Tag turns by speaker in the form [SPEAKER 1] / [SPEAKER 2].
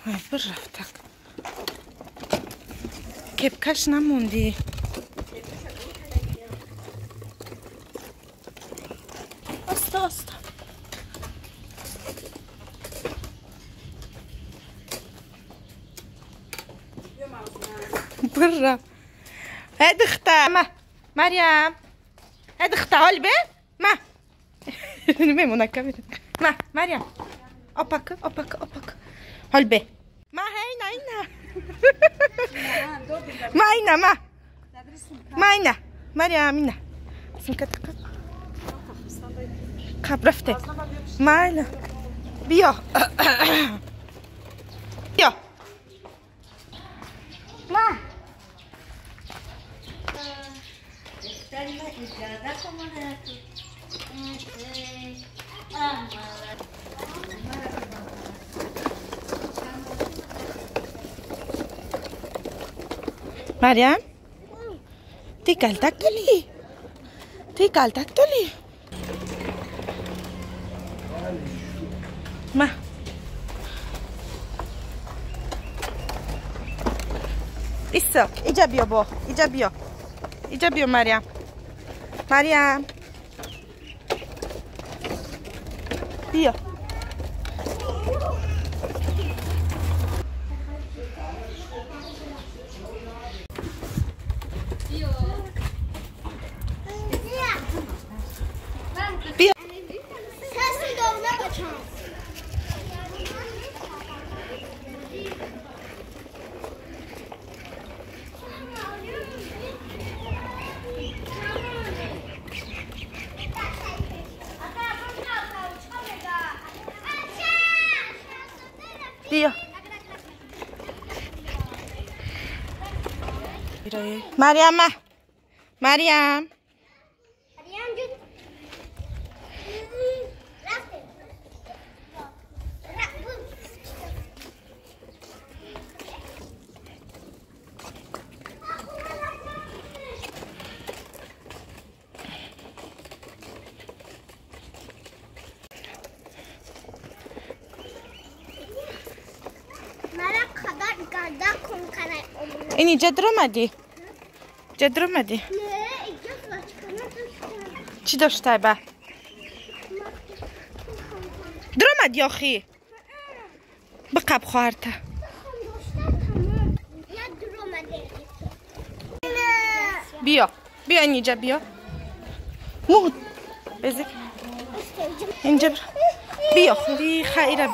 [SPEAKER 1] بر رفتن کپکش نموندی. استا برا ادختا ما مريم ادختا علبة ما نميمونا كاميرا ما مريم أوبك علبة ما هينا ما هينا ما هينا مريم هنا سمكتك خبرفته ما هينا بيا ما مريم تيكال تاكتولي ما إسا إيجابيو بو إيجابيو مريم بيا بیا مريم اینی جد رو مدی چی داشته با درو مدی آخی بقب خوارته بیا اینجا بیا مود بزی اینجا بیا خیلی خیره